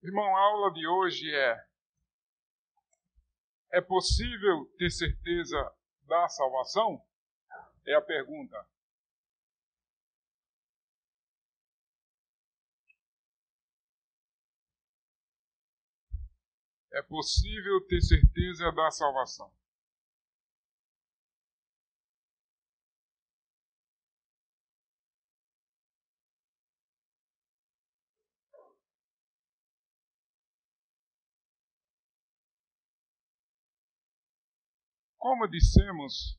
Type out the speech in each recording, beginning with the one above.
Irmão, a aula de hoje é possível ter certeza da salvação? É a pergunta. É possível ter certeza da salvação? Como dissemos,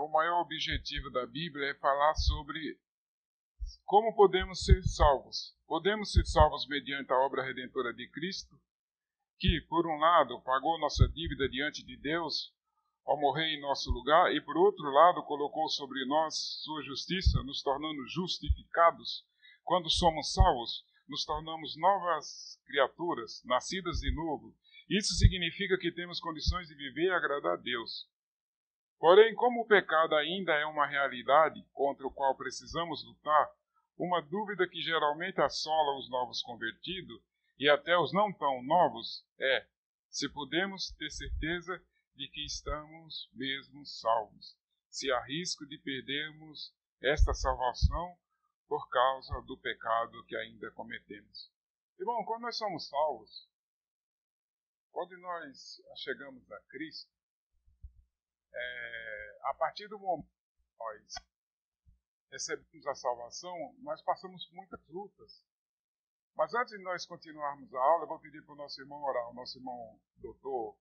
o maior objetivo da Bíblia é falar sobre como podemos ser salvos. Podemos ser salvos mediante a obra redentora de Cristo, que, por um lado, pagou nossa dívida diante de Deus ao morrer em nosso lugar, e, por outro lado, colocou sobre nós sua justiça, nos tornando justificados. Quando somos salvos, nos tornamos novas criaturas, nascidas de novo. Isso significa que temos condições de viver e agradar a Deus. Porém, como o pecado ainda é uma realidade contra o qual precisamos lutar, uma dúvida que geralmente assola os novos convertidos e até os não tão novos é se podemos ter certeza de que estamos mesmo salvos, se há risco de perdermos esta salvação por causa do pecado que ainda cometemos. Irmão, quando nós somos salvos, quando nós chegamos a Cristo, a partir do momento que nós recebemos a salvação, nós passamos muitas lutas. Mas antes de nós continuarmos a aula, eu vou pedir para o nosso irmão orar, o nosso irmão doutor,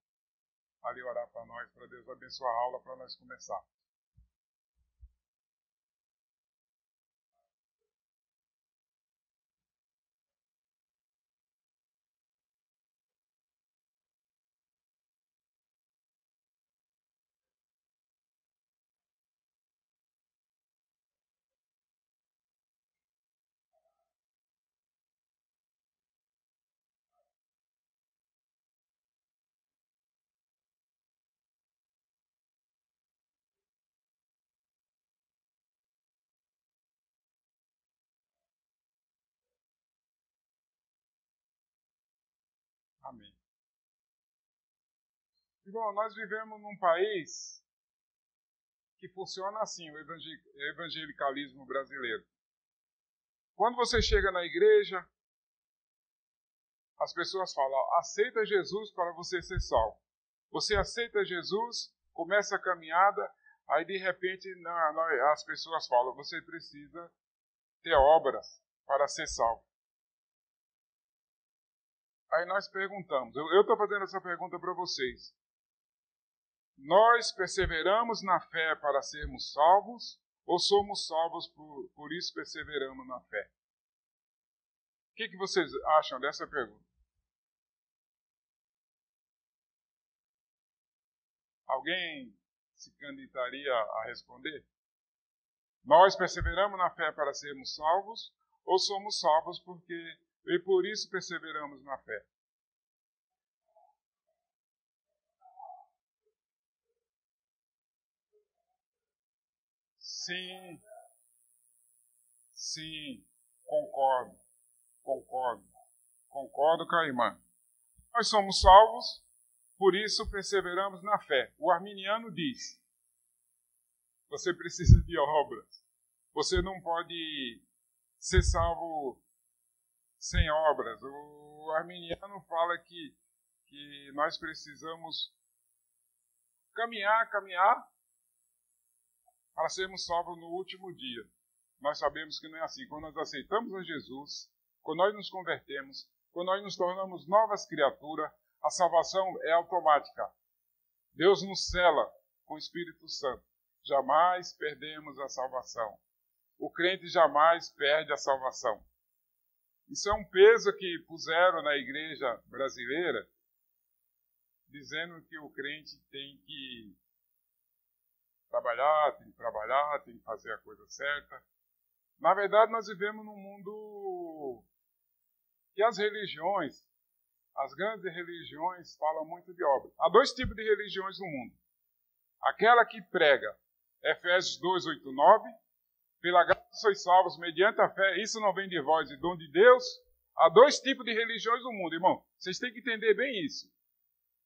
ali orar para nós, para Deus abençoar a aula, para nós começar. Amém. Irmão, nós vivemos num país que funciona assim, o evangelicalismo brasileiro. Quando você chega na igreja, as pessoas falam, aceita Jesus para você ser salvo. Você aceita Jesus, começa a caminhada, aí de repente as pessoas falam, você precisa ter obras para ser salvo. Aí nós perguntamos, eu estou fazendo essa pergunta para vocês. Nós perseveramos na fé para sermos salvos ou somos salvos por isso perseveramos na fé? O que vocês acham dessa pergunta? Alguém se candidaria a responder? Nós perseveramos na fé para sermos salvos ou somos salvos e por isso perseveramos na fé? Sim, concordo com a irmã. Nós somos salvos, por isso perseveramos na fé. O arminiano diz, você precisa de obras. Você não pode ser salvo sem obras. O arminiano fala que nós precisamos caminhar para sermos salvos no último dia. Nós sabemos que não é assim. Quando nós aceitamos a Jesus, quando nós nos convertemos, quando nós nos tornamos novas criaturas, a salvação é automática. Deus nos sela com o Espírito Santo. Jamais perdemos a salvação. O crente jamais perde a salvação. Isso é um peso que puseram na igreja brasileira, dizendo que o crente tem que trabalhar, tem que fazer a coisa certa. Na verdade, nós vivemos num mundo que as religiões, as grandes religiões, falam muito de obra. Há dois tipos de religiões no mundo. Aquela que prega, Efésios 2, 8, 9, pela graça sois salvos mediante a fé, isso não vem de vós, é dom de Deus, Há dois tipos de religiões no mundo, irmão. Vocês têm que entender bem isso.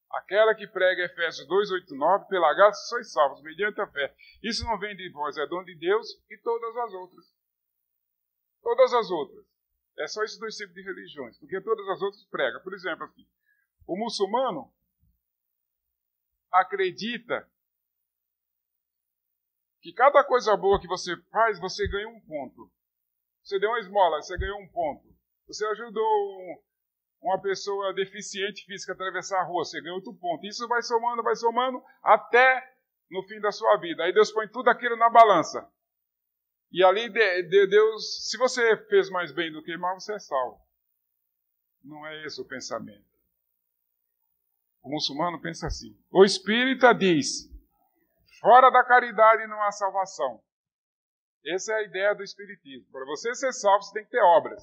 Aquela que prega Efésios 2, 8, 9, pela graça sois salvos, mediante a fé. Isso não vem de vós, é dom de Deus, e todas as outras. Todas as outras. É só esses dois tipos de religiões, porque todas as outras pregam. Por exemplo, aqui, o muçulmano acredita que cada coisa boa que você faz, você ganha um ponto. Você deu uma esmola, você ganhou um ponto. Você ajudou uma pessoa deficiente física a atravessar a rua, você ganhou outro ponto. Isso vai somando, até no fim da sua vida. Aí Deus põe tudo aquilo na balança. E ali Deus, se você fez mais bem do que mal, você é salvo. Não é esse o pensamento. O muçulmano pensa assim. O espírita diz, fora da caridade não há salvação. Essa é a ideia do espiritismo. Para você ser salvo, você tem que ter obras.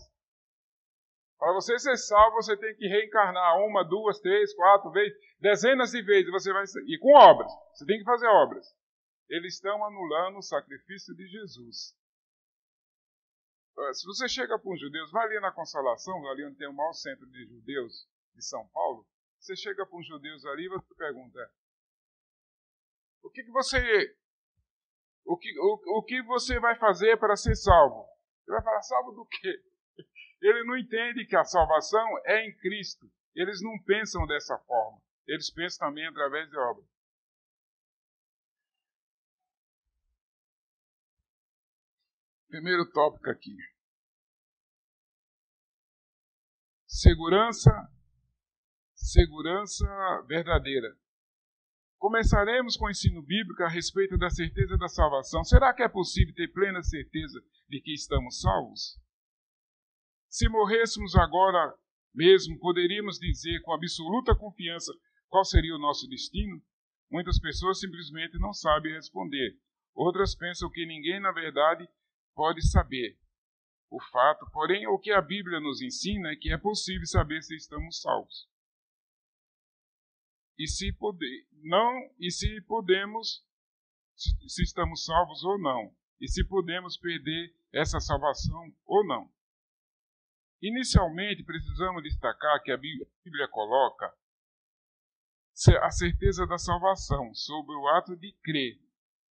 Para você ser salvo, você tem que reencarnar 1, 2, 3, 4 vezes, dezenas de vezes. Você vai e com obras. Você tem que fazer obras. Eles estão anulando o sacrifício de Jesus. Se você chega para um judeu, vai ali na Consolação, ali onde tem o maior centro de judeus de São Paulo, você chega para uns judeus ali e você pergunta, o que você vai fazer para ser salvo? Ele vai falar, salvo do quê? Ele não entende que a salvação é em Cristo. Eles não pensam dessa forma. Eles pensam também através de obras. Primeiro tópico aqui. Segurança verdadeira. Começaremos com o ensino bíblico a respeito da certeza da salvação. Será que é possível ter plena certeza de que estamos salvos? Se morrêssemos agora mesmo, poderíamos dizer com absoluta confiança qual seria o nosso destino? Muitas pessoas simplesmente não sabem responder. Outras pensam que ninguém, na verdade, pode saber o fato. Porém, o que a Bíblia nos ensina é que é possível saber se estamos salvos. Se estamos salvos ou não. E se podemos perder essa salvação ou não. Inicialmente, precisamos destacar que a Bíblia coloca a certeza da salvação sobre o ato de crer.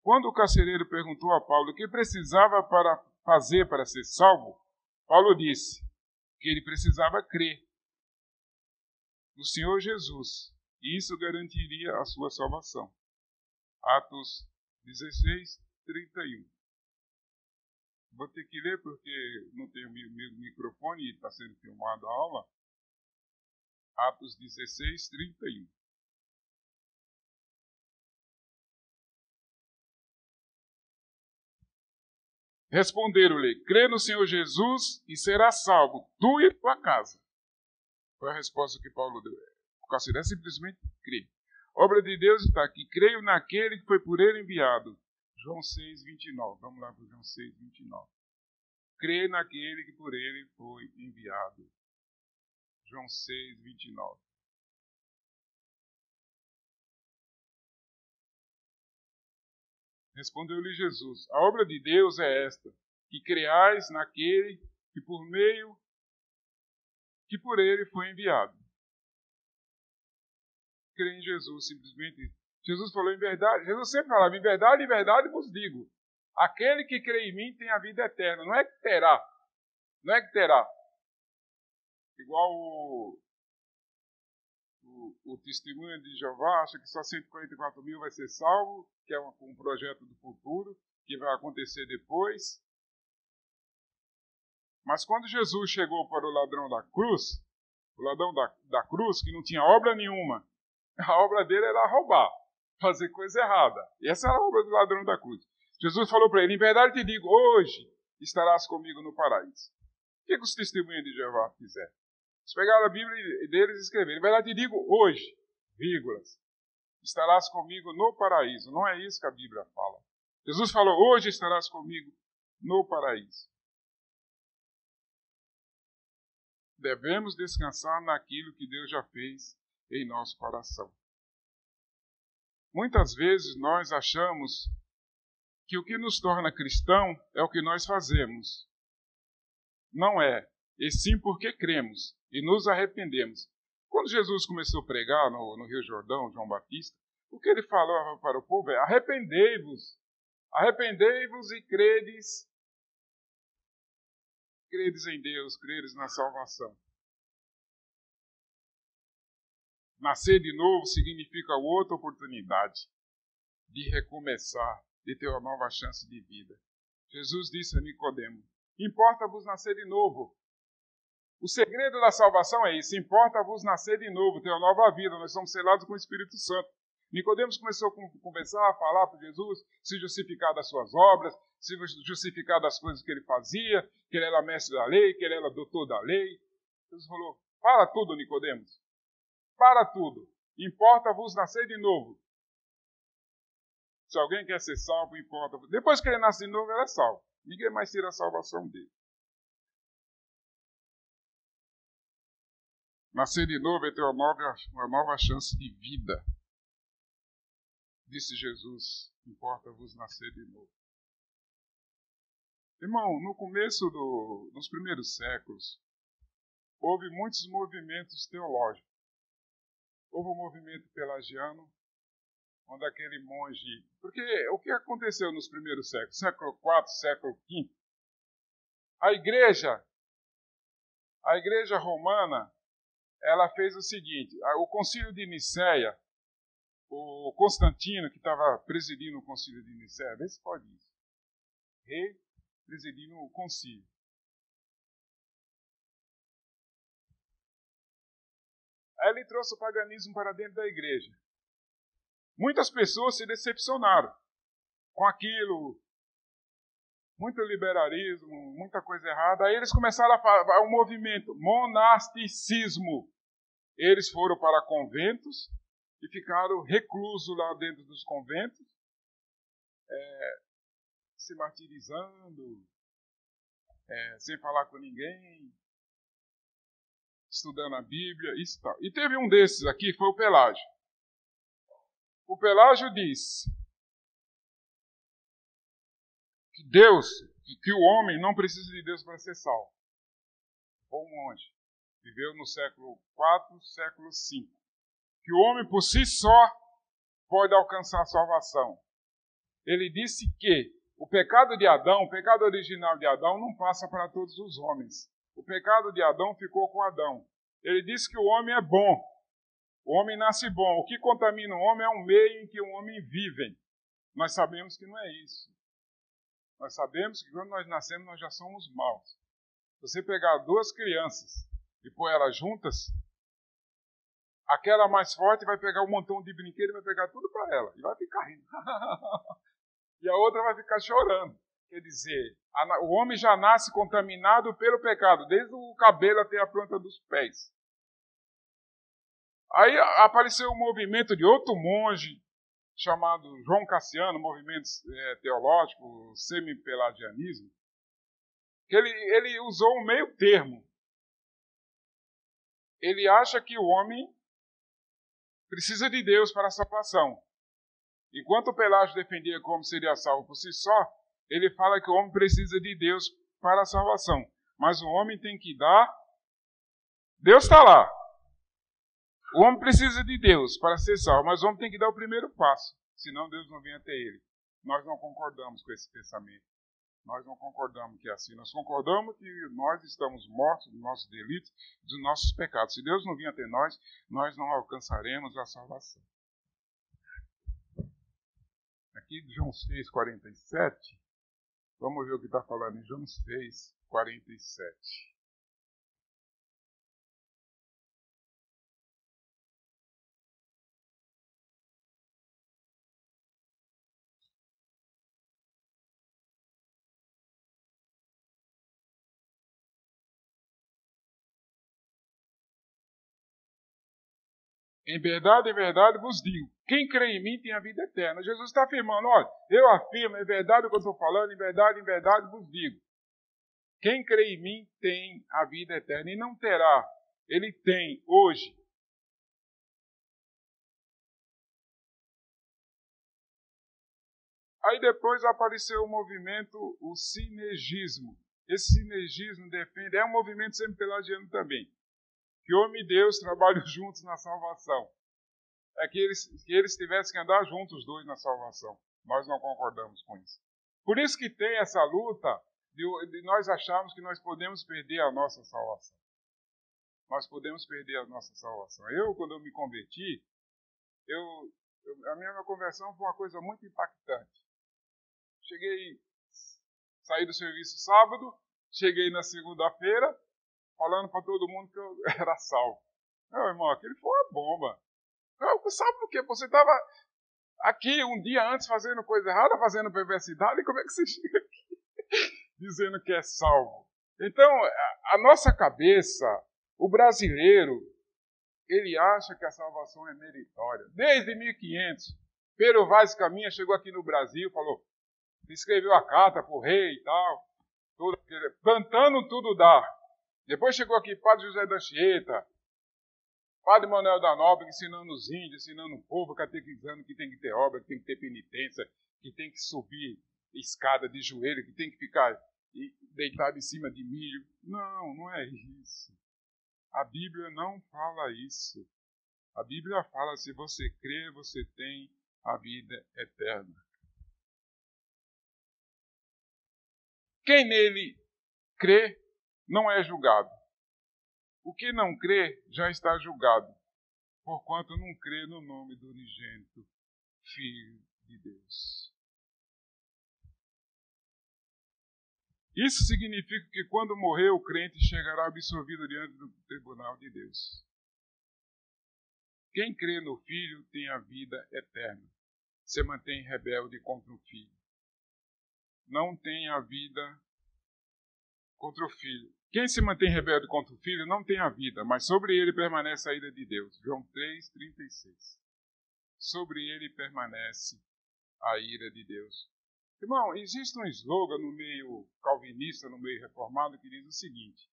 Quando o carcereiro perguntou a Paulo o que precisava fazer para ser salvo, Paulo disse que ele precisava crer no Senhor Jesus. E isso garantiria a sua salvação. Atos 16, 31. Vou ter que ler porque não tenho microfone e está sendo filmada a aula. Atos 16, 31. Responderam-lhe, crê no Senhor Jesus e serás salvo, tu e tua casa. Foi a resposta que Paulo deu. O carcereiro simplesmente crê. Obra de Deus está aqui. Creio naquele que foi por ele enviado. João 6, 29. Vamos lá para João 6, 29. Crê naquele que por ele foi enviado. João 6, 29. Respondeu-lhe Jesus, a obra de Deus é esta, que creais naquele que por ele foi enviado. Crê em Jesus, simplesmente. Jesus falou em verdade, Jesus sempre falava, em verdade vos digo, aquele que crê em mim tem a vida eterna, não é que terá, igual o testemunho de Jeová acha que só 144 mil vai ser salvo, que é um projeto do futuro, que vai acontecer depois. Mas quando Jesus chegou para o ladrão da cruz, que não tinha obra nenhuma, a obra dele era roubar, fazer coisa errada. E essa era a obra do ladrão da cruz. Jesus falou para ele, em verdade te digo, hoje estarás comigo no paraíso. O que os testemunhos de Jeová fizeram? Eles pegaram a Bíblia deles e escreveram, em verdade te digo, hoje, vírgulas, estarás comigo no paraíso. Não é isso que a Bíblia fala. Jesus falou, hoje estarás comigo no paraíso. Devemos descansar naquilo que Deus já fez em nosso coração. Muitas vezes nós achamos que o que nos torna cristão é o que nós fazemos. Não é. e sim porque cremos e nos arrependemos. Quando Jesus começou a pregar no Rio Jordão, João Batista, o que ele falou para o povo é: arrependei-vos, arrependei-vos e credes em Deus, credes na salvação. Nascer de novo significa outra oportunidade de recomeçar, de ter uma nova chance de vida. Jesus disse a Nicodemo: importa-vos nascer de novo. O segredo da salvação é isso: importa-vos nascer de novo, ter uma nova vida. Nós somos selados com o Espírito Santo. Nicodemos começou a conversar, a falar para Jesus, se justificar das suas obras, se justificar das coisas que ele fazia, que ele era mestre da lei, que ele era doutor da lei. Jesus falou: para tudo, Nicodemos. Para tudo. Importa-vos nascer de novo. Se alguém quer ser salvo, importa. Depois que ele nasce de novo, ele é salvo. Ninguém mais tira a salvação dele. Nascer de novo é ter uma nova chance de vida. Disse Jesus: importa-vos nascer de novo. Irmão, no começo dos primeiros séculos, houve muitos movimentos teológicos. Houve um movimento pelagiano, onde aquele monge... Porque o que aconteceu nos primeiros séculos? Século IV, século V. A igreja romana, ela fez o seguinte: o concílio de Nicéia, o Constantino, que estava presidindo o concílio de Nicéia, vê se pode isso. Rei presidindo o concílio. Aí ele trouxe o paganismo para dentro da igreja. Muitas pessoas se decepcionaram com aquilo, muito liberalismo, muita coisa errada. Aí eles começaram a falar, um movimento, monasticismo. Eles foram para conventos e ficaram reclusos lá dentro dos conventos, se martirizando, sem falar com ninguém, estudando a Bíblia, isso e tal. E teve um desses aqui, foi o Pelágio. O Pelágio diz que que o homem não precisa de Deus para ser salvo. Ou um monge. Viveu no século IV, século V. Que o homem por si só pode alcançar a salvação. Ele disse que o pecado de Adão, o pecado original de Adão, não passa para todos os homens. O pecado de Adão ficou com Adão. Ele disse que o homem é bom. O homem nasce bom. O que contamina o homem é o meio em que o homem vive. Nós sabemos que não é isso. Nós sabemos que quando nós nascemos, nós já somos maus. Se você pegar duas crianças e pôr elas juntas, aquela mais forte vai pegar um montão de brinquedo e vai pegar tudo para ela. E vai ficar rindo. E a outra vai ficar chorando. Quer dizer, o homem já nasce contaminado pelo pecado, desde o cabelo até a planta dos pés. Aí apareceu um movimento de outro monge, chamado João Cassiano, movimento teológico, semi-pelagianismo, que ele usou um meio termo. Ele acha que o homem precisa de Deus para a salvação. Enquanto o Pelágio defendia como seria salvo por si só, ele fala que o homem precisa de Deus para a salvação. Mas o homem tem que dar... Deus está lá. O homem precisa de Deus para ser salvo, mas o homem tem que dar o primeiro passo, senão Deus não vem até ele. Nós não concordamos com esse pensamento. Nós não concordamos que é assim. Nós concordamos que nós estamos mortos dos nossos delitos, dos nossos pecados. Se Deus não vir até nós, nós não alcançaremos a salvação. Aqui João 6,47, vamos ver o que está falando em João 6,47. Em verdade vos digo, quem crê em mim tem a vida eterna. Jesus está afirmando, olha, eu afirmo, é verdade o que eu estou falando, em verdade vos digo. Quem crê em mim tem a vida eterna e não terá. Ele tem hoje. Aí depois apareceu o movimento, o sinergismo. Esse sinergismo defende, é um movimento sempre pelagiano também. Que homem e Deus trabalham juntos na salvação. É que eles tivessem que andar juntos os dois na salvação. Nós não concordamos com isso. Por isso que tem essa luta de nós acharmos que nós podemos perder a nossa salvação. Nós podemos perder a nossa salvação. Quando eu me converti, a minha conversão foi uma coisa muito impactante. Saí do serviço sábado, cheguei na segunda-feira, falando para todo mundo que eu era salvo. Meu irmão, aquilo foi uma bomba. Sabe por quê? Você estava aqui um dia antes fazendo coisa errada, fazendo perversidade, e como é que você chega aqui dizendo que é salvo? Então, a nossa cabeça, o brasileiro, ele acha que a salvação é meritória. Desde 1500, Pero Vaz Caminha chegou aqui no Brasil, falou, escreveu a carta para o rei e tal, plantando tudo dá. Depois chegou aqui Padre José da Anchieta, Padre Manuel da Nóbrega, ensinando os índios, ensinando o povo, catequizando que tem que ter obra, que tem que ter penitência, que tem que subir escada de joelho, que tem que ficar deitado em cima de milho. Não, não é isso. A Bíblia não fala isso. A Bíblia fala, se você crê, você tem a vida eterna. Quem nele crê não é julgado. O que não crê já está julgado, porquanto não crê no nome do unigênito Filho de Deus. Isso significa que quando morrer o crente chegará absolvido diante do tribunal de Deus. Quem crê no Filho tem a vida eterna. Se mantém rebelde contra o Filho. Não tem a vida contra o Filho. Quem se mantém rebelde contra o Filho não tem a vida, mas sobre ele permanece a ira de Deus. João 3:36. Sobre ele permanece a ira de Deus. Irmão, existe um slogan no meio calvinista, no meio reformado, que diz o seguinte: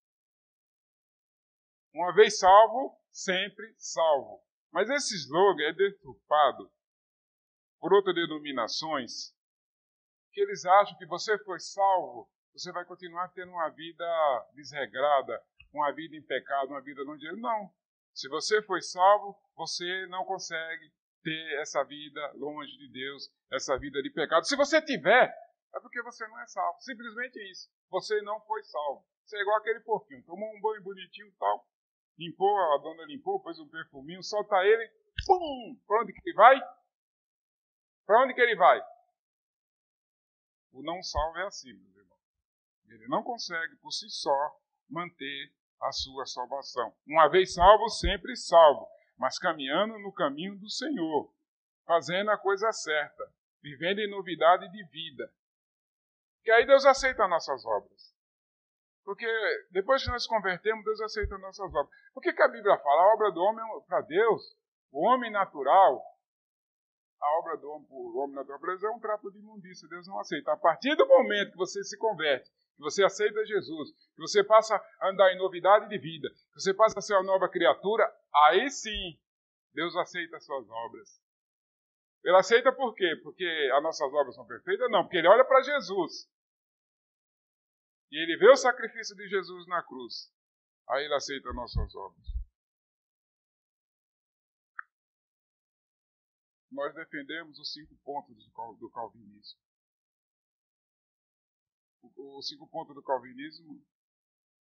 uma vez salvo, sempre salvo. Mas esse slogan é deturpado por outras denominações, que eles acham que você foi salvo, você vai continuar tendo uma vida desregrada, uma vida em pecado, uma vida longe de Deus. Não. Se você foi salvo, você não consegue ter essa vida longe de Deus, essa vida de pecado. Se você tiver, é porque você não é salvo. Simplesmente isso. Você não foi salvo. Você é igual aquele porquinho. Tomou um banho bonitinho e tal, limpou, a dona limpou, pôs um perfuminho, solta ele, pum! Para onde que ele vai? Para onde que ele vai? O não salvo é assim, meus irmãos. Ele não consegue, por si só, manter a sua salvação. Uma vez salvo, sempre salvo, mas caminhando no caminho do Senhor, fazendo a coisa certa, vivendo em novidade de vida. Que aí Deus aceita as nossas obras. Porque depois que nós convertemos, Deus aceita as nossas obras. Por que a Bíblia fala? A obra do homem para Deus, o homem natural, a obra do homem natural para Deus é um trapo de imundícia. Deus não aceita. A partir do momento que você se converte, que você aceita Jesus, que você passa a andar em novidade de vida, que você passa a ser uma nova criatura, aí sim, Deus aceita as suas obras. Ele aceita por quê? Porque as nossas obras são perfeitas? Não, porque ele olha para Jesus. E ele vê o sacrifício de Jesus na cruz. Aí ele aceita as nossas obras. Nós defendemos os 5 pontos do calvinismo. Os 5 pontos do calvinismo,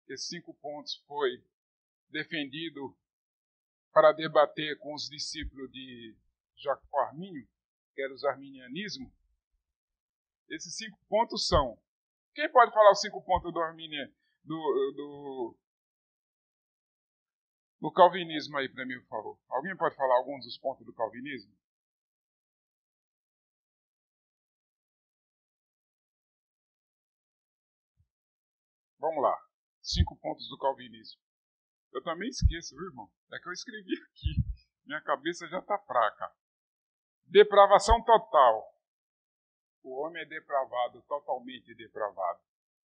esses 5 pontos foi defendido para debater com os discípulos de Jacó Armínio, que era os arminianismo. Esses 5 pontos são... Quem pode falar os 5 pontos do calvinismo aí para mim, por favor? Alguém pode falar alguns dos pontos do calvinismo? Vamos lá. 5 pontos do calvinismo. Eu também esqueço, viu, irmão? É que eu escrevi aqui. Minha cabeça já está fraca. Depravação total. O homem é depravado, totalmente depravado.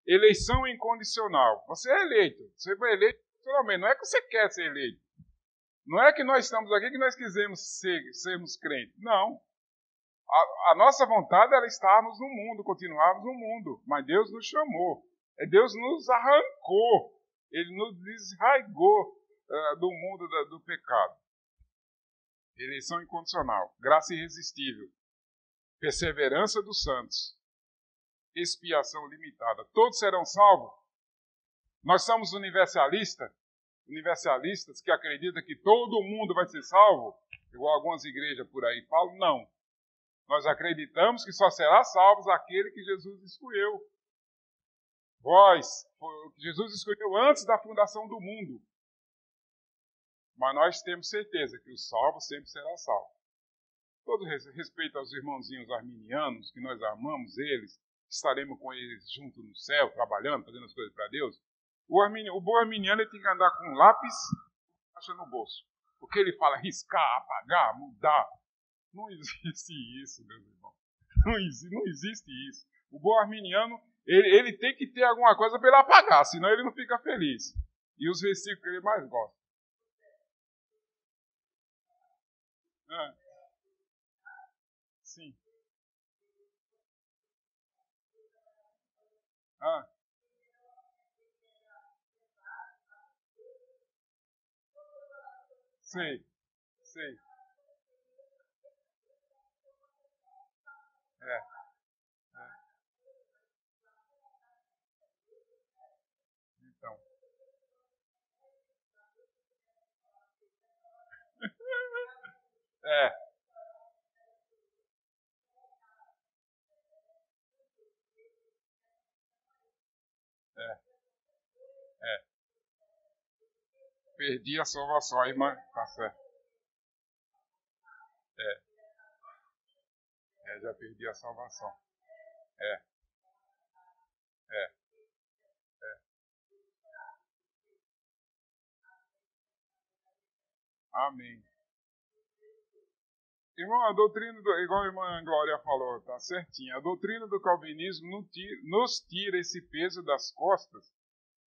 Eleição incondicional. Você é eleito. Você foi eleito totalmente. Não é que você quer ser eleito. Não é que nós estamos aqui que nós quisemos sermos crentes. Não. A nossa vontade era estarmos no mundo, continuarmos no mundo. Mas Deus nos chamou. Deus nos arrancou, Ele nos desarraigou do mundo do pecado. Eleição incondicional, graça irresistível, perseverança dos santos, expiação limitada. Todos serão salvos? Nós somos universalistas que acreditam que todo mundo vai ser salvo, igual algumas igrejas por aí falam. Não. Nós acreditamos que só será salvo aquele que Jesus escolheu. Jesus escolheu antes da fundação do mundo. Mas nós temos certeza que o salvo sempre será salvo. Todo respeito aos irmãozinhos arminianos, que nós amamos eles, estaremos com eles junto no céu, trabalhando, fazendo as coisas para Deus. O bom arminiano ele tem que andar com um lápis no bolso. Porque ele fala riscar, apagar, mudar. Não existe isso, meus irmãos. Não existe isso. O bom arminiano, ele tem que ter alguma coisa para ele apagar, senão ele não fica feliz. E os versículos que ele mais gosta. Sim. Sei. Então. Perdi a salvação, a irmã. Tá certo. Já perdi a salvação. Amém. Irmão, a doutrina, igual a irmã Glória falou, tá certinho. A doutrina do calvinismo nos tira esse peso das costas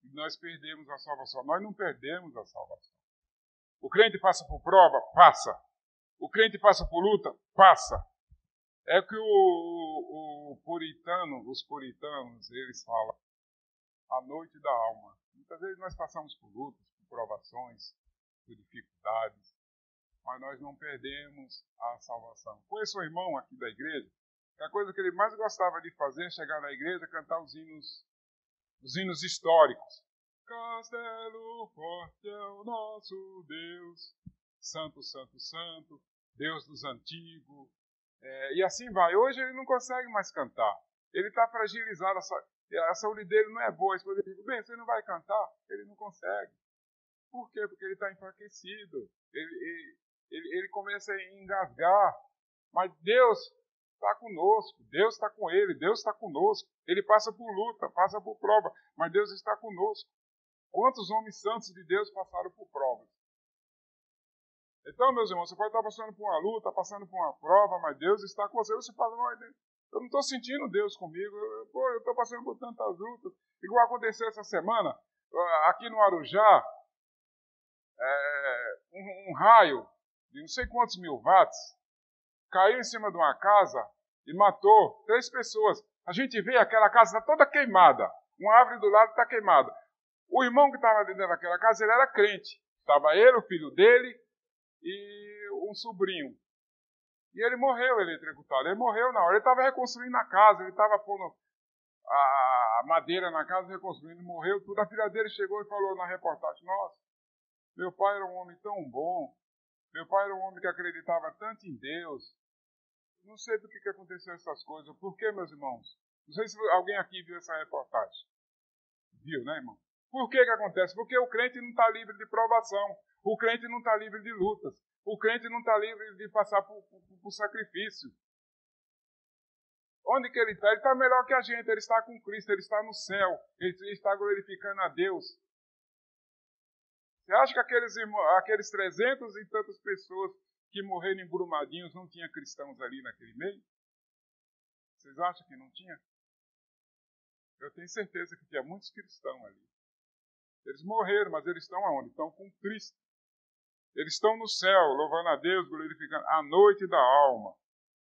e nós perdemos a salvação. Nós não perdemos a salvação. O crente passa por prova? Passa. O crente passa por luta? Passa. É que os puritanos, eles falam a noite da alma. Muitas vezes nós passamos por lutas, por provações, por dificuldades, mas nós não perdemos a salvação. Conheço um irmão aqui da igreja, que a coisa que ele mais gostava de fazer é chegar na igreja e cantar os hinos históricos. Castelo forte é o nosso Deus, santo, santo, santo, Deus dos antigos. E assim vai. Hoje ele não consegue mais cantar. Ele está fragilizado, a saúde dele não é boa. A esposa diz, bem, você não vai cantar? Ele não consegue. Por quê? Porque ele está enfraquecido. Ele começa a engasgar. Mas Deus está conosco. Deus está com ele. Deus está conosco. Ele passa por luta, passa por prova. Mas Deus está conosco. Quantos homens santos de Deus passaram por provas? Então, meus irmãos, você pode estar passando por uma luta, passando por uma prova, mas Deus está com você. Você fala, eu não estou sentindo Deus comigo. Eu estou passando por tantas lutas. Igual aconteceu essa semana, aqui no Arujá, um raio de não sei quantos mil watts caiu em cima de uma casa e matou 3 pessoas. A gente vê aquela casa toda queimada. Uma árvore do lado está queimada. O irmão que estava dentro daquela casa, ele era crente. Estava ele, o filho dele e um sobrinho. E ele morreu eletrocutado. Ele morreu na hora. Ele estava reconstruindo a casa. Ele estava pondo a madeira na casa, reconstruindo. Morreu tudo. A filha dele chegou e falou na reportagem, nossa, meu pai era um homem tão bom. Meu pai era um homem que acreditava tanto em Deus. Não sei por que aconteceu essas coisas. Por que, meus irmãos? Não sei se alguém aqui viu essa reportagem. Viu, né, irmão? Por que acontece? Porque o crente não está livre de provação. O crente não está livre de lutas. O crente não está livre de passar por sacrifício. Onde que ele está? Ele está melhor que a gente. Ele está com Cristo. Ele está no céu. Ele está glorificando a Deus. Você acha que aqueles 300 e tantas pessoas que morreram em Brumadinhos não tinha cristãos ali naquele meio? Vocês acham que não tinha? Eu tenho certeza que tinha muitos cristãos ali. Eles morreram, mas eles estão aonde? Estão com Cristo. Eles estão no céu, louvando a Deus, glorificando a noite da alma.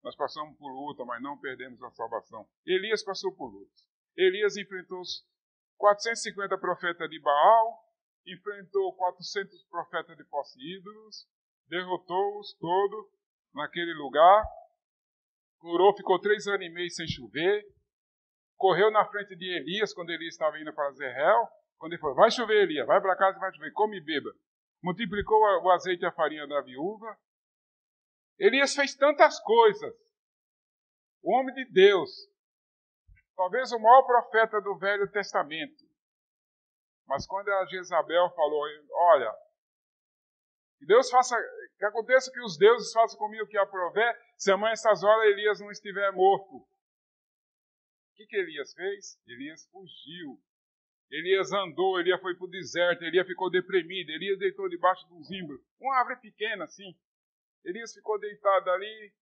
Nós passamos por luta, mas não perdemos a salvação. Elias passou por lutas. Elias enfrentou 450 profetas de Baal, enfrentou 400 profetas de possuídos, derrotou-os todos naquele lugar, curou, ficou 3 anos e meio sem chover, correu na frente de Elias, quando Elias estava indo para Zerrel, quando ele falou, vai chover, Elias, vai para casa e vai chover, come e beba. Multiplicou o azeite e a farinha da viúva. Elias fez tantas coisas. O homem de Deus, talvez o maior profeta do Velho Testamento. Mas quando a Jezabel falou, olha, que aconteça que os deuses façam comigo o que aprover, se amanhã essas horas Elias não estiver morto. O que Elias fez? Elias fugiu. Elias andou, Elias foi para o deserto, Elias ficou deprimido, Elias deitou debaixo de um zimbro, uma árvore pequena assim. Elias ficou deitado ali.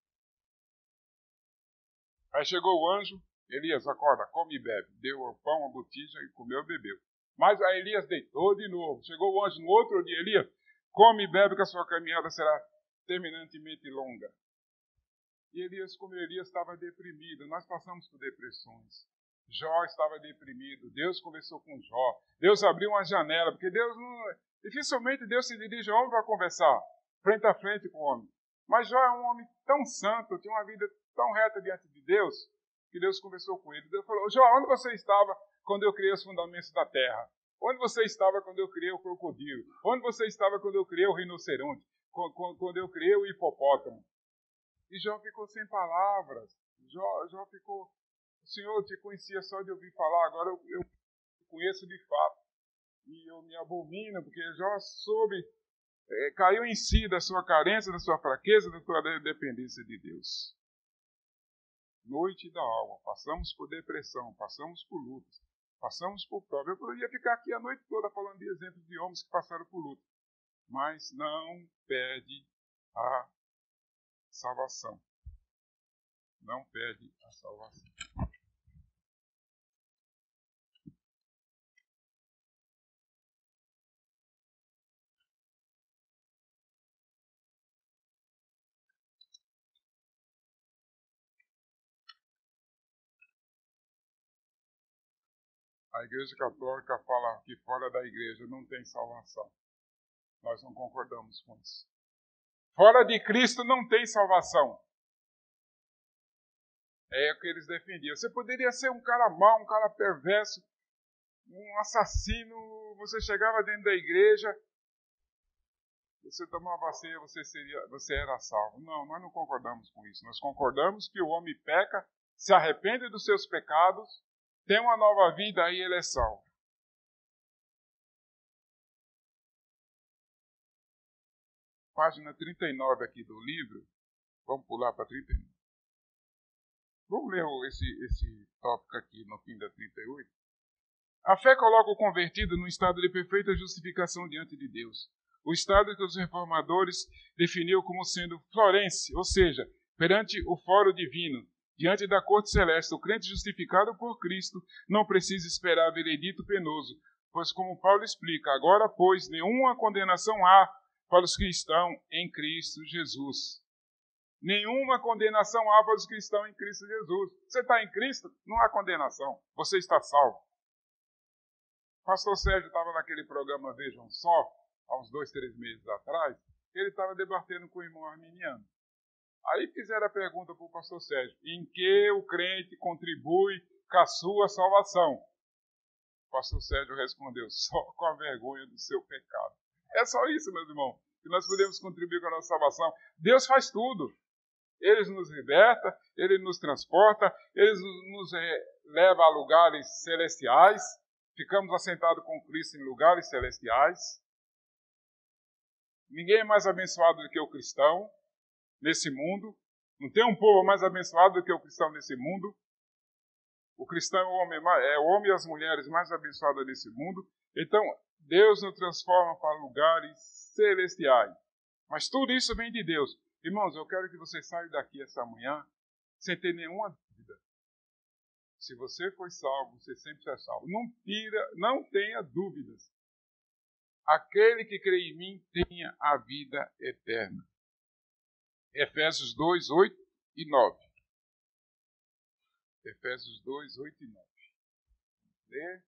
Aí chegou o anjo, Elias, acorda, come e bebe. Deu o pão, a botija e comeu e bebeu. Mas aí Elias deitou de novo. Chegou o anjo no outro dia, Elias, come e bebe que a sua caminhada será terminantemente longa. E Elias, como Elias estava deprimido, nós passamos por depressões. Jó estava deprimido, Deus conversou com Jó. Deus abriu uma janela, porque dificilmente Deus se dirige ao homem para conversar, frente a frente com o homem. Mas Jó é um homem tão santo, tinha uma vida tão reta diante de Deus, que Deus conversou com ele. Deus falou, Jó, onde você estava quando eu criei os fundamentos da terra? Onde você estava quando eu criei o crocodilo? Onde você estava quando eu criei o rinoceronte? Quando eu criei o hipopótamo? E Jó ficou sem palavras. Jó ficou... O Senhor te conhecia só de ouvir falar, agora eu conheço de fato. E eu me abomino, porque Jó soube, caiu em si da sua carência, da sua fraqueza, da sua dependência de Deus. Noite da alma, passamos por depressão, passamos por lutas, passamos por prova. Eu poderia ficar aqui a noite toda falando de exemplos de homens que passaram por luta, mas não pede a salvação. Não pede a salvação. A Igreja Católica fala que fora da igreja não tem salvação. Nós não concordamos com isso. Fora de Cristo não tem salvação. É o que eles defendiam. Você poderia ser um cara mau, um cara perverso, um assassino. Você chegava dentro da igreja, você tomava a ceia, você era salvo. Não, nós não concordamos com isso. Nós concordamos que o homem peca, se arrepende dos seus pecados, tem uma nova vida, aí ele é salvo. Página 39 aqui do livro. Vamos pular para 39. Vamos ler esse tópico aqui no fim da 38. A fé coloca o convertido num estado de perfeita justificação diante de Deus. O estado que os reformadores definiu como sendo florence, ou seja, perante o fórum divino, diante da corte celeste, o crente justificado por Cristo não precisa esperar veredito penoso, pois como Paulo explica, agora, pois, nenhuma condenação há para os que estão em Cristo Jesus. Nenhuma condenação há para os que estão em Cristo Jesus. Você está em Cristo, não há condenação. Você está salvo. O pastor Sérgio estava naquele programa Vejam Só, há uns 2, 3 meses atrás, ele estava debatendo com o irmão arminiano. Aí fizeram a pergunta para o pastor Sérgio, em que o crente contribui com a sua salvação? O pastor Sérgio respondeu, só com a vergonha do seu pecado. É só isso, meus irmãos, que nós podemos contribuir com a nossa salvação. Deus faz tudo. Ele nos liberta, Ele nos transporta, Ele nos leva a lugares celestiais. Ficamos assentados com Cristo em lugares celestiais. Ninguém é mais abençoado do que o cristão nesse mundo. Não tem um povo mais abençoado do que o cristão nesse mundo. O cristão é o homem e as mulheres mais abençoados nesse mundo. Então, Deus nos transforma para lugares celestiais. Mas tudo isso vem de Deus. Irmãos, eu quero que vocês saiam daqui essa manhã sem ter nenhuma dúvida. Se você foi salvo, você sempre será salvo. Não tenha dúvidas. Aquele que crê em mim tenha a vida eterna. Efésios 2, 8 e 9. Efésios 2, 8 e 9. Lê.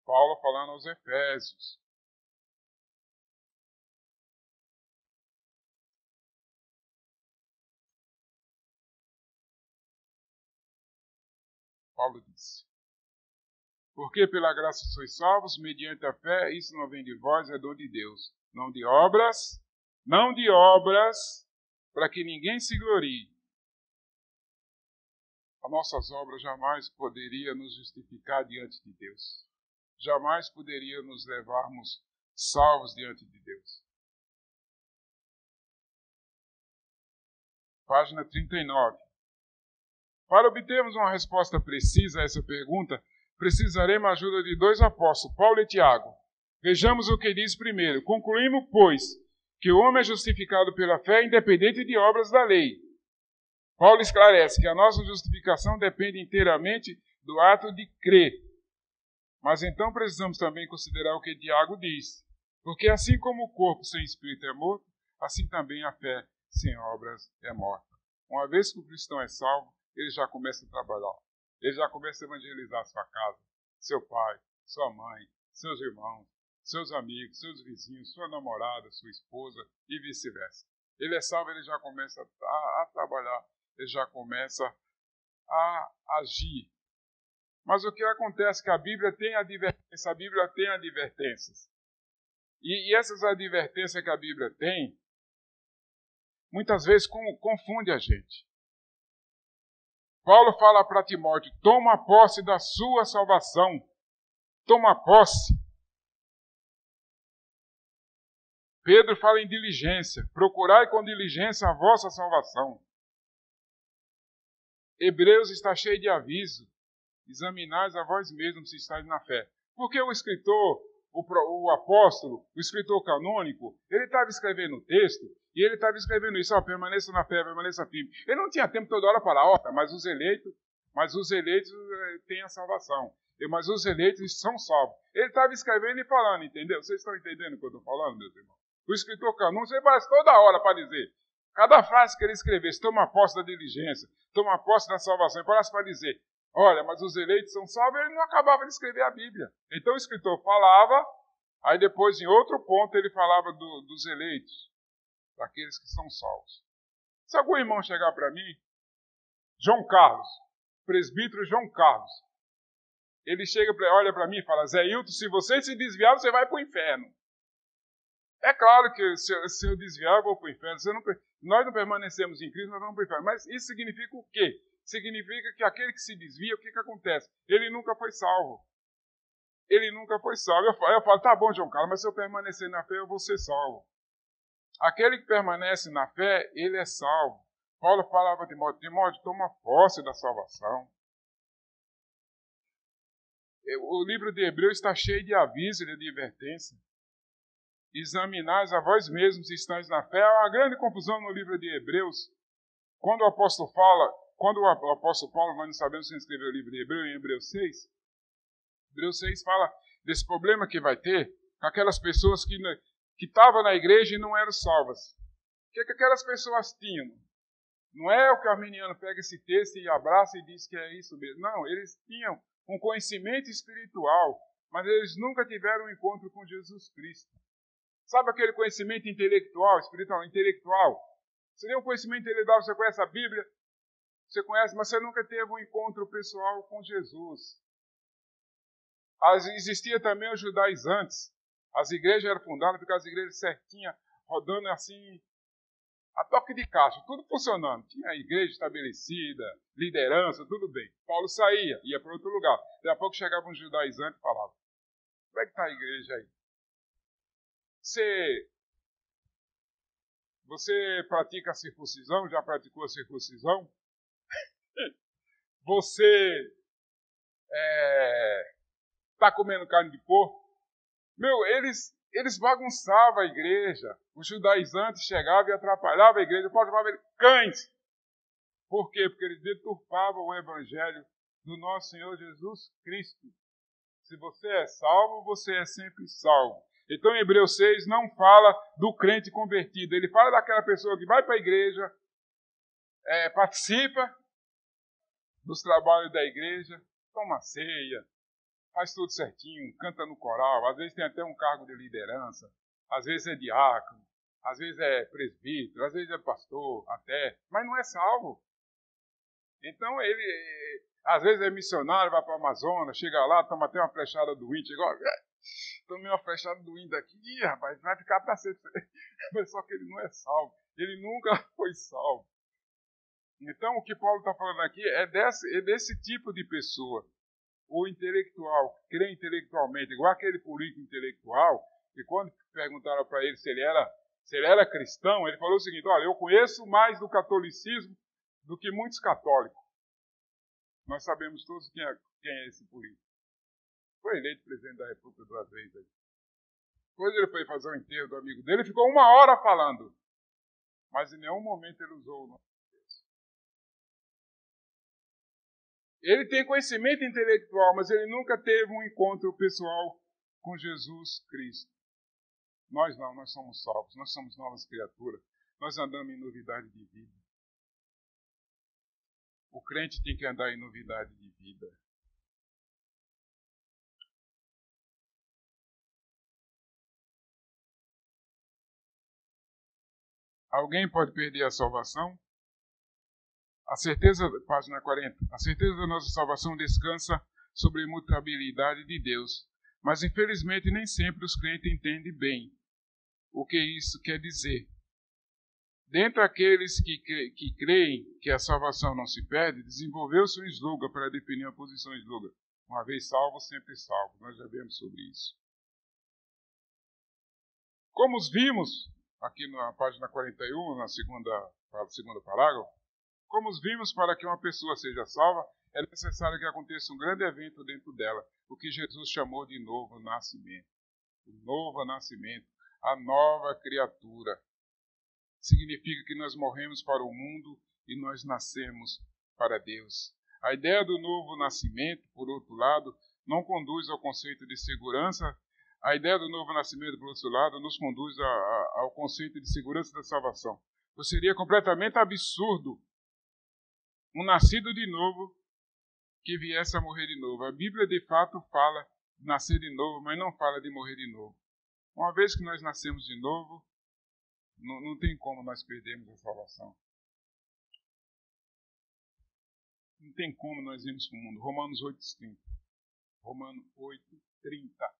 Paulo falando aos Efésios. Paulo disse: porque pela graça sois salvos, mediante a fé, isso não vem de vós, é dom de Deus. Não de obras, para que ninguém se glorie. As nossas obras jamais poderiam nos justificar diante de Deus. Jamais poderiam nos levarmos salvos diante de Deus. Página 39. Para obtermos uma resposta precisa a essa pergunta, precisaremos a ajuda de dois apóstolos, Paulo e Tiago. Vejamos o que diz primeiro. Concluímos, pois, que o homem é justificado pela fé independente de obras da lei. Paulo esclarece que a nossa justificação depende inteiramente do ato de crer. Mas então precisamos também considerar o que Tiago diz. Porque assim como o corpo sem espírito é morto, assim também a fé sem obras é morta. Uma vez que o cristão é salvo, ele já começa a trabalhar. Ele já começa a evangelizar sua casa, seu pai, sua mãe, seus irmãos, seus amigos, seus vizinhos, sua namorada, sua esposa e vice-versa. Ele é salvo, ele já começa a trabalhar, ele já começa a agir. Mas o que acontece é que a Bíblia tem advertências. E essas advertências que a Bíblia tem, muitas vezes confunde a gente. Paulo fala para Timóteo: toma posse da sua salvação. Toma posse. Pedro fala em diligência. Procurai com diligência a vossa salvação. Hebreus está cheio de aviso. Examinais a vós mesmos se estáis na fé. Porque o escritor, o apóstolo, o escritor canônico, ele estava escrevendo o texto e ele estava escrevendo isso: permaneça na fé, permaneça firme. Ele não tinha tempo toda hora para mas os eleitos têm a salvação. Mas os eleitos são salvos. Ele estava escrevendo e falando, entendeu? Vocês estão entendendo o que eu estou falando, meus irmãos? O escritor canônico, ele parece toda hora para dizer. Cada frase que ele escrevesse: toma posse da diligência, toma posse da salvação, ele parece para dizer: olha, mas os eleitos são salvos. Ele não acabava de escrever a Bíblia. Então o escritor falava, aí depois em outro ponto ele falava dos eleitos, daqueles que são salvos. Se algum irmão chegar para mim, João Carlos, presbítero João Carlos, ele olha para mim e fala: Zé Hilton, se você se desviar, você vai para o inferno. É claro que se eu desviar, eu vou para o inferno. Nós não permanecemos em Cristo, nós vamos para o inferno. Mas isso significa o quê? Significa que aquele que se desvia, o que acontece? Ele nunca foi salvo. Ele nunca foi salvo. Eu falo: tá bom, João Carlos, mas se eu permanecer na fé, eu vou ser salvo. Aquele que permanece na fé, ele é salvo. Paulo falava a Timóteo: toma posse da salvação. O livro de Hebreus está cheio de aviso e de advertência. Examinais a vós mesmos se estáis na fé. Há uma grande confusão no livro de Hebreus. Quando o apóstolo Paulo, nós não sabemos se escreveu o livro de Hebreus, em Hebreus 6. Hebreus 6 fala desse problema que vai ter com aquelas pessoas que estavam na igreja e não eram salvas. O que aquelas pessoas tinham? Não é o que o arminiano pega esse texto e abraça e diz que é isso mesmo. Não, eles tinham um conhecimento espiritual, mas eles nunca tiveram um encontro com Jesus Cristo. Sabe aquele conhecimento intelectual, espiritual, intelectual? Seria um conhecimento intelectual, você conhece a Bíblia, você conhece, mas você nunca teve um encontro pessoal com Jesus. Existia também os judaizantes. As igrejas eram fundadas porque as igrejas certinhas, rodando assim, a toque de caixa, tudo funcionando. Tinha a igreja estabelecida, liderança, tudo bem. Paulo saía, ia para outro lugar. Daqui a pouco chegava um judaizante e falava: como é que está a igreja aí? Você pratica a circuncisão? Já praticou a circuncisão? Você está comendo carne de porco? Eles bagunçavam a igreja. Os judaizantes chegavam e atrapalhavam a igreja. Paulo chamava eles cães. Por quê? Porque eles deturpavam o evangelho do nosso Senhor Jesus Cristo. Se você é salvo, você é sempre salvo. Então, em Hebreus 6 não fala do crente convertido. Ele fala daquela pessoa que vai para a igreja, participa dos trabalhos da igreja, toma ceia, faz tudo certinho, canta no coral, às vezes tem até um cargo de liderança, às vezes é diácono, às vezes é presbítero, às vezes é pastor, até, mas não é salvo. Então ele, às vezes é missionário, vai para o Amazonas, chega lá, toma até uma flechada do índio, igual, tomei uma flechada do índio aqui, ih, rapaz, vai ficar para sempre. Mas só que ele não é salvo, ele nunca foi salvo. Então o que Paulo está falando aqui é desse tipo de pessoa. O intelectual, crê intelectualmente, igual aquele político intelectual, que quando perguntaram para ele se ele era cristão, ele falou o seguinte: olha, eu conheço mais do catolicismo do que muitos católicos. Nós sabemos todos quem é esse político. Foi eleito presidente da República 2 vezes. Depois ele foi fazer o enterro do amigo dele, ficou 1 hora falando, mas em nenhum momento ele usou o nome de Deus. Ele tem conhecimento intelectual, mas ele nunca teve um encontro pessoal com Jesus Cristo. Nós não, nós somos salvos, nós somos novas criaturas, nós andamos em novidade de vida. O crente tem que andar em novidade de vida. Alguém pode perder a salvação? A certeza, página 40, a certeza da nossa salvação descansa sobre a imutabilidade de Deus. Mas infelizmente nem sempre os crentes entendem bem o que isso quer dizer. Dentre aqueles que creem que a salvação não se perde, desenvolveu-se um slogan para definir a posição slogan. Uma vez salvo, sempre salvo. Nós já vemos sobre isso. Como vimos, aqui na página 41, no segundo parágrafo, como vimos, para que uma pessoa seja salva, é necessário que aconteça um grande evento dentro dela, o que Jesus chamou de novo nascimento. O novo nascimento, a nova criatura. Significa que nós morremos para o mundo e nós nascemos para Deus. A ideia do novo nascimento, por outro lado, não conduz ao conceito de segurança. A ideia do novo nascimento, por outro lado, nos conduz ao conceito de segurança da salvação. Pois seria completamente absurdo um nascido de novo que viesse a morrer de novo. A Bíblia, de fato, fala de nascer de novo, mas não fala de morrer de novo. Uma vez que nós nascemos de novo, não tem como nós perdermos a salvação. Não tem como nós irmos para o mundo. Romanos 8:30. Romanos 8:30.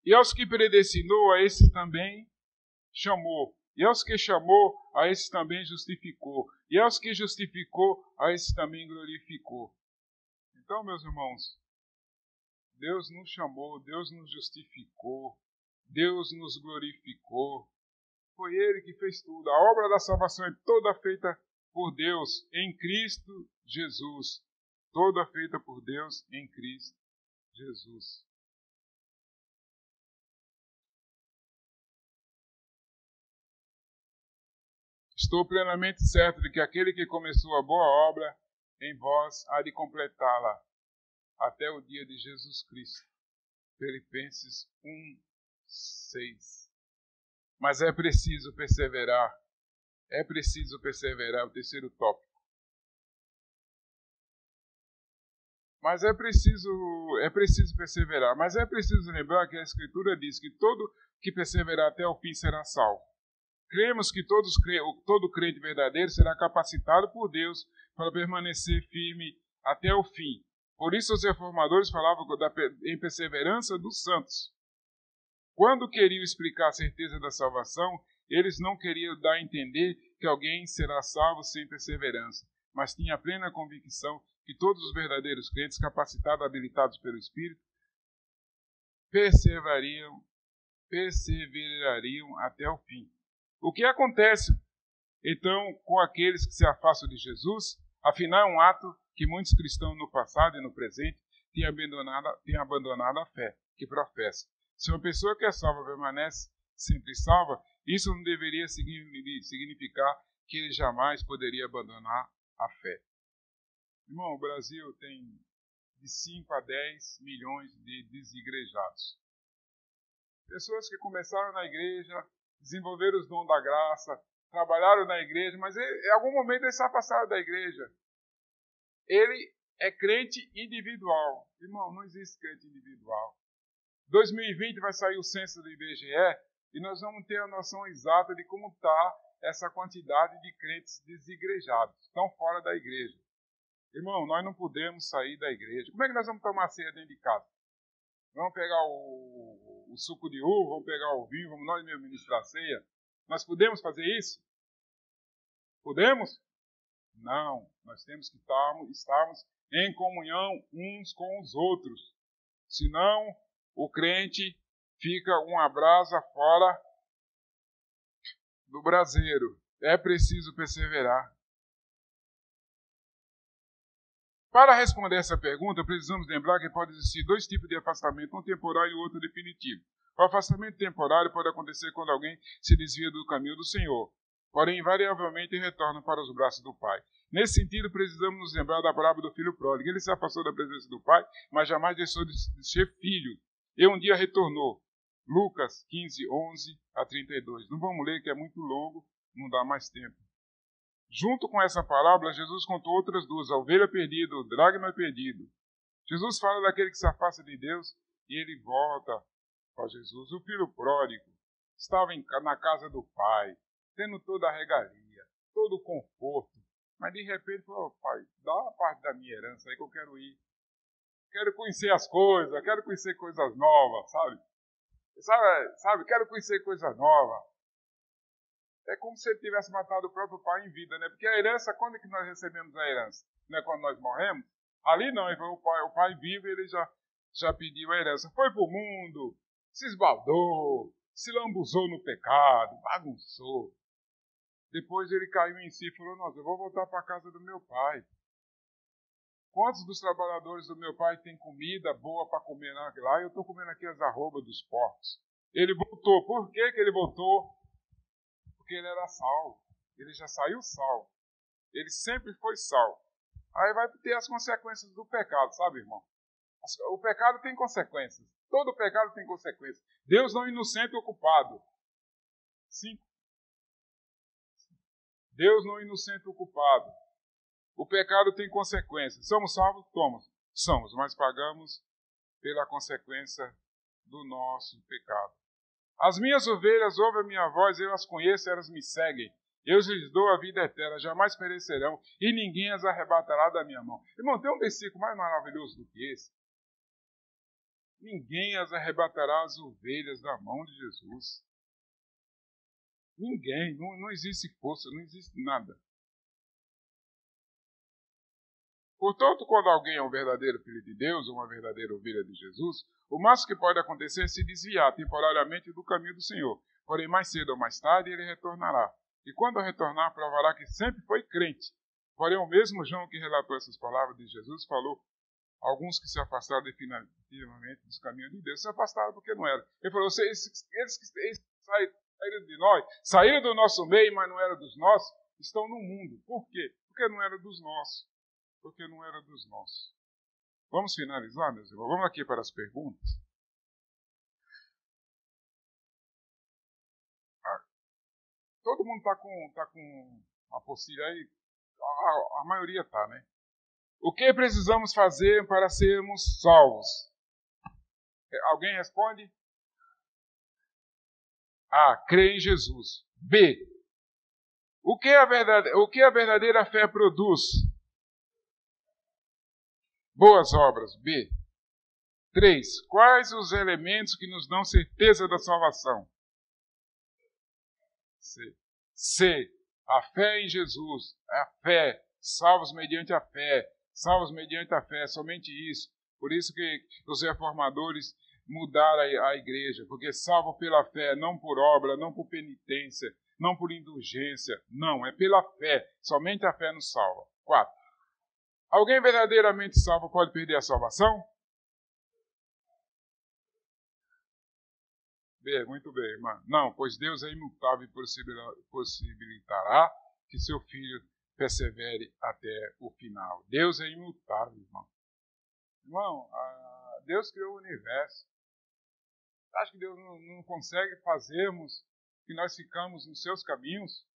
E aos que predestinou, a esses também chamou. E aos que chamou, a esses também justificou. E aos que justificou, a esses também glorificou. Então, meus irmãos, Deus nos chamou, Deus nos justificou, Deus nos glorificou. Foi Ele que fez tudo. A obra da salvação é toda feita por Deus em Cristo Jesus. Toda feita por Deus em Cristo Jesus. Estou plenamente certo de que aquele que começou a boa obra em vós há de completá-la até o dia de Jesus Cristo. Filipenses 1:6. Mas é preciso perseverar. É preciso perseverar, o terceiro tópico. Mas é preciso perseverar. Mas é preciso lembrar que a Escritura diz que todo que perseverar até o fim será salvo. Cremos que todo crente verdadeiro será capacitado por Deus para permanecer firme até o fim. Por isso os reformadores falavam em perseverança dos santos. Quando queriam explicar a certeza da salvação, eles não queriam dar a entender que alguém será salvo sem perseverança, mas tinham a plena convicção que todos os verdadeiros crentes, capacitados, habilitados pelo Espírito, perseverariam até o fim. O que acontece, então, com aqueles que se afastam de Jesus? Afinal, é um ato que muitos cristãos no passado e no presente têm abandonado a fé que professa. Se uma pessoa que é salva permanece sempre salva, isso não deveria significar que ele jamais poderia abandonar a fé. Irmão, o Brasil tem de 5 a 10 milhões de desigrejados. Pessoas que começaram na igreja, desenvolveram os dons da graça, trabalharam na igreja, mas em algum momento eles se afastaram da igreja. Ele é crente individual. Irmão, não existe crente individual. 2020 vai sair o censo do IBGE e nós vamos ter a noção exata de como está essa quantidade de crentes desigrejados, estão fora da igreja. Irmão, nós não podemos sair da igreja. Como é que nós vamos tomar ceia dentro de casa? Vamos pegar o suco de uva, vamos pegar o vinho, vamos nós mesmos ministrar a ceia? Nós podemos fazer isso? Podemos? Não, nós temos que estarmos em comunhão uns com os outros. Senão, o crente fica uma brasa fora do braseiro. É preciso perseverar. Para responder essa pergunta, precisamos lembrar que pode existir dois tipos de afastamento, um temporário e o outro definitivo. O afastamento temporário pode acontecer quando alguém se desvia do caminho do Senhor, porém invariavelmente retorna para os braços do Pai. Nesse sentido, precisamos nos lembrar da parábola do filho pródigo. Ele se afastou da presença do Pai, mas jamais deixou de ser filho. E um dia retornou. Lucas 15, 11 a 32. Não vamos ler, que é muito longo, não dá mais tempo. Junto com essa parábola, Jesus contou outras duas, a ovelha perdida, o dracma perdido. Jesus fala daquele que se afasta de Deus e ele volta para Jesus. O filho pródigo estava na casa do pai, tendo toda a regalia, todo o conforto, mas de repente falou: pai, dá uma parte da minha herança aí que eu quero ir. Quero conhecer as coisas, quero conhecer coisas novas, sabe? Quero conhecer coisas novas. É como se ele tivesse matado o próprio pai em vida, né? Porque a herança, quando é que nós recebemos a herança? Não é quando nós morremos? Ali não, o pai vivo, ele já pediu a herança. Foi pro mundo, se esbaldou, se lambuzou no pecado, bagunçou. Depois ele caiu em si e falou: nossa, eu vou voltar para a casa do meu pai. Quantos dos trabalhadores do meu pai têm comida boa para comer lá? Eu estou comendo aqui as arrobas dos porcos. Ele voltou. Por que ele voltou? Porque ele era salvo. Ele já saiu salvo. Ele sempre foi salvo. Aí vai ter as consequências do pecado, sabe, irmão? O pecado tem consequências. Todo pecado tem consequências. Deus não inocente o culpado. 5. Deus não inocente o culpado. O pecado tem consequências. Somos salvos? Somos, mas pagamos pela consequência do nosso pecado. As minhas ovelhas ouvem a minha voz, eu as conheço, elas me seguem. Eu lhes dou a vida eterna, jamais perecerão, e ninguém as arrebatará da minha mão. Irmão, tem um versículo mais maravilhoso do que esse. Ninguém as arrebatará as ovelhas da mão de Jesus. Ninguém, não existe força, não existe nada. Portanto, quando alguém é um verdadeiro filho de Deus, ou uma verdadeira ovelha de Jesus, o máximo que pode acontecer é se desviar temporariamente do caminho do Senhor. Porém, mais cedo ou mais tarde, ele retornará. E quando retornar, provará que sempre foi crente. Porém, o mesmo João que relatou essas palavras de Jesus falou: alguns que se afastaram definitivamente dos caminhos de Deus se afastaram porque não eram. Ele falou: eles que saíram de nós, saíram do nosso meio, mas não eram dos nossos, estão no mundo. Por quê? Porque não eram dos nossos. Porque não era dos nossos. Vamos finalizar, meus irmãos? Vamos aqui para as perguntas. Todo mundo está com a apostila aí? A maioria está, né? O que precisamos fazer para sermos salvos? Alguém responde? A. Crer em Jesus. B. O que a verdadeira fé produz? Boas obras. B. 3. Quais os elementos que nos dão certeza da salvação? C. A fé em Jesus. A fé. Salvos mediante a fé. Salvos mediante a fé. Somente isso. Por isso que os reformadores mudaram a igreja. Porque salvo pela fé, não por obra, não por penitência, não por indulgência. Não, é pela fé. Somente a fé nos salva. 4. Alguém verdadeiramente salvo pode perder a salvação? B, muito bem, irmã. Não, pois Deus é imutável e possibilitará que seu filho persevere até o final. Deus é imutável, irmão. Irmão, Deus criou o universo. Acha que Deus não consegue fazermos que nós ficamos nos seus caminhos?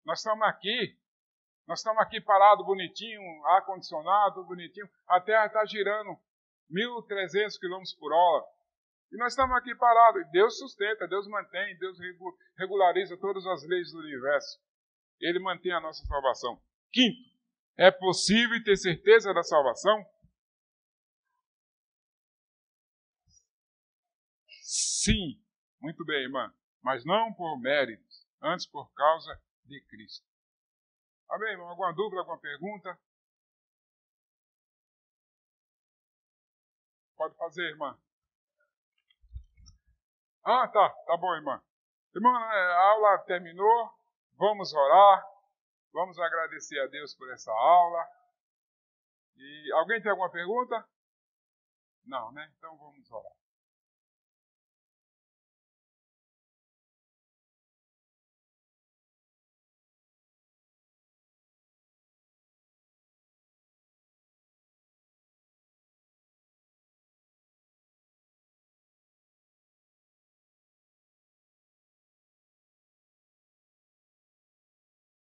Nós estamos aqui parados bonitinho, ar-condicionado, bonitinho. A Terra está girando 1.300 km por hora. E nós estamos aqui parados. Deus sustenta, Deus mantém, Deus regulariza todas as leis do universo. Ele mantém a nossa salvação. Quinto, é possível ter certeza da salvação? Sim. Muito bem, irmã. Mas não por méritos, antes por causa de Cristo. Amém, irmão? Alguma dúvida, alguma pergunta? Pode fazer, irmã. Tá bom, irmã. Irmã, a aula terminou. Vamos orar. Vamos agradecer a Deus por essa aula. E alguém tem alguma pergunta? Não, né? Então vamos orar.